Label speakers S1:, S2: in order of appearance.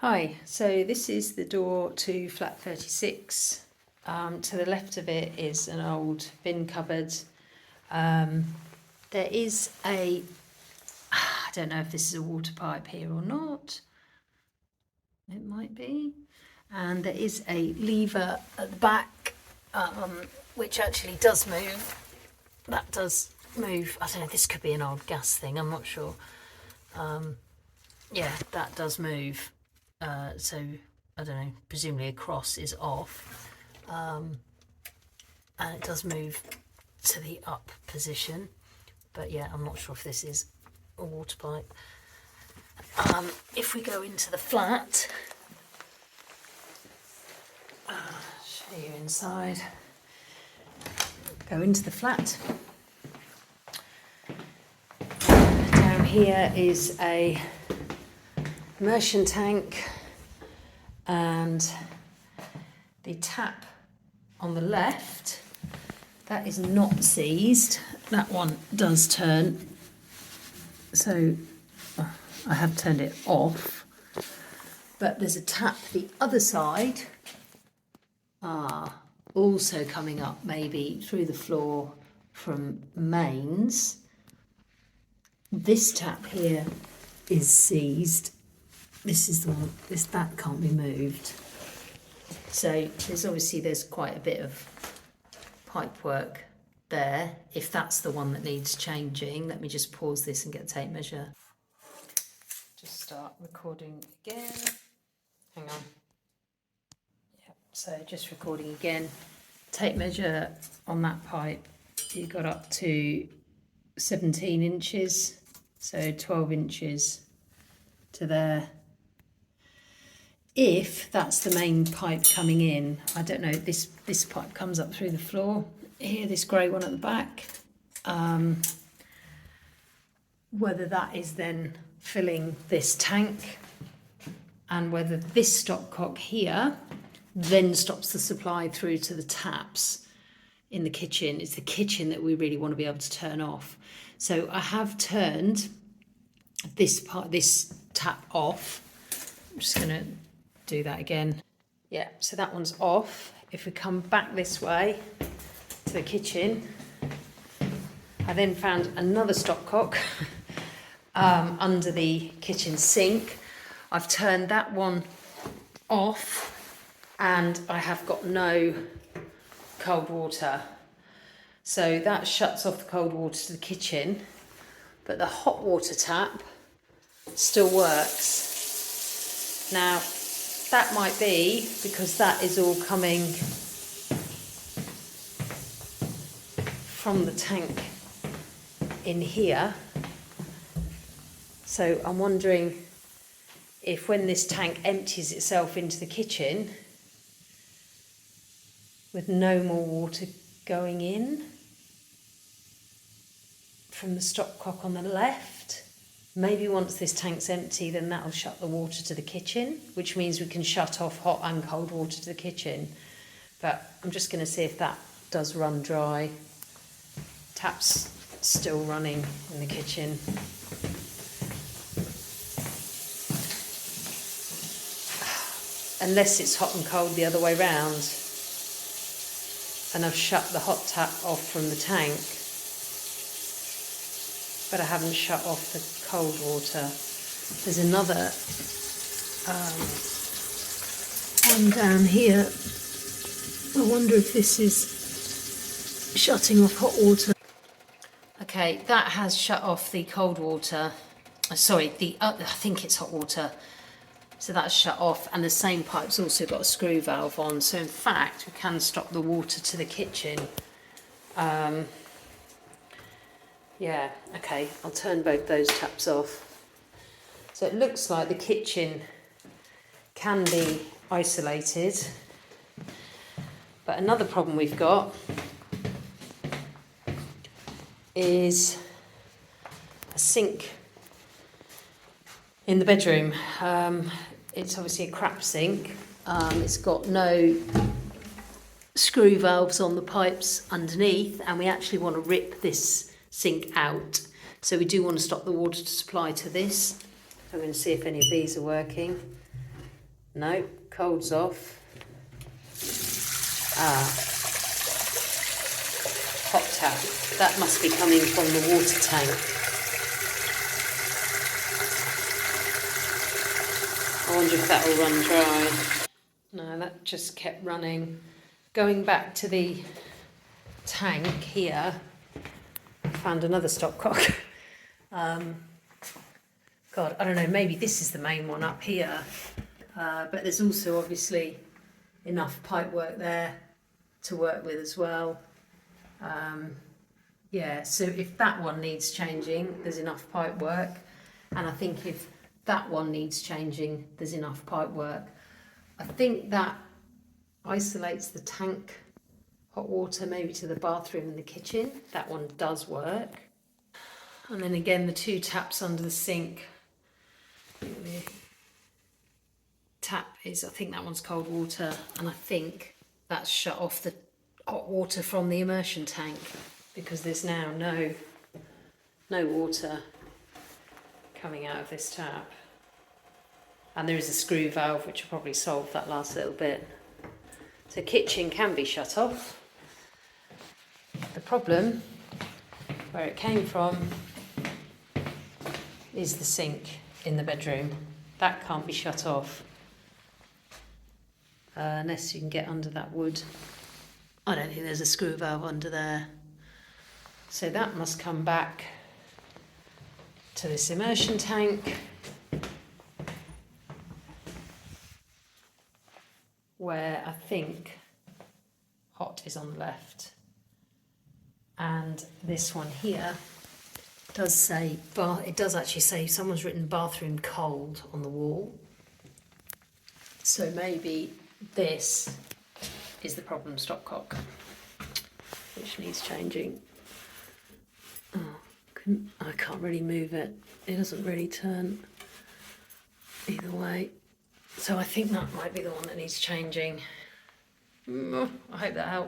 S1: Hi, so this is the door to flat 36. To the left of it is an old bin cupboard. There is I don't know if this is a water pipe here or not. It might be. And there is a lever at the back, which actually does move. That does move. I don't know, this could be an old gas thing, I'm not sure. Yeah, that does move. So I don't know, presumably a cross is off, and it does move to the up position, but yeah, I'm not sure if this is a water pipe. If we go into the flat, show you inside, go into the flat. Down here is a immersion tank, and the tap on the left, that is not seized. That one does turn, so I have turned it off, but there's a tap the other side, also coming up maybe through the floor from mains. This tap here is seized. This is the one, that can't be moved. So there's quite a bit of pipe work there, if that's the one that needs changing. Let me just pause this and get a tape measure. Just start recording again. Hang on. Yep, so just recording again. Tape measure on that pipe, you got up to 17 inches, so 12 inches to there. If that's the main pipe coming in, I don't know, this pipe comes up through the floor here, this grey one at the back, whether that is then filling this tank, and whether this stopcock here then stops the supply through to the taps in the kitchen. It's the kitchen that we really want to be able to turn off. So I have turned this tap off. I'm just going to do that again. Yeah, so that one's off. If we come back this way to the kitchen, I then found another stopcock under the kitchen sink. I've turned that one off, and I have got no cold water. So that shuts off the cold water to the kitchen, but the hot water tap still works. Now, that might be because that is all coming from the tank in here. So I'm wondering if when this tank empties itself into the kitchen with no more water going in from the stopcock on the left, maybe once this tank's empty, then that'll shut the water to the kitchen, which means we can shut off hot and cold water to the kitchen. But I'm just going to see if that does run dry. Tap's still running in the kitchen. Unless it's hot and cold the other way round. And I've shut the hot tap off from the tank, but I haven't shut off the cold water. There's another one down here. I wonder if this is shutting off hot water. Okay, that has shut off the cold water. Sorry, I think it's hot water. So that's shut off, and the same pipe's also got a screw valve on. So in fact, we can stop the water to the kitchen. Yeah, okay, I'll turn both those taps off. So it looks like the kitchen can be isolated. But another problem we've got is a sink in the bedroom. It's obviously a crap sink. It's got no screw valves on the pipes underneath, and we actually want to rip this sink out. So we do want to stop the water to supply to this. I'm going to see if any of these are working. No, cold's off. Hot tap. That must be coming from the water tank. I wonder if that will run dry. No, that just kept running. Going back to the tank here, I found another stopcock. God, I don't know, maybe this is the main one up here. But there's also obviously enough pipe work there to work with as well. Yeah, so if that one needs changing, there's enough pipe work. And I think if that one needs changing, there's enough pipe work. I think that isolates the tank hot water maybe to the bathroom and the kitchen. That one does work. And then again, the two taps under the sink. The tap is, I think that one's cold water, and I think that's shut off the hot water from the immersion tank, because there's now no water coming out of this tap. And there is a screw valve which will probably solve that last little bit. So kitchen can be shut off. The problem, where it came from, is the sink in the bedroom. That can't be shut off unless you can get under that wood. I don't think there's a screw valve under there. So that must come back to this immersion tank, where I think hot is on the left. And this one here does say, it does actually say, someone's written bathroom cold on the wall. So maybe this is the problem stopcock, which needs changing. Oh, I can't really move it. It doesn't really turn either way. So I think that might be the one that needs changing. I hope that helps.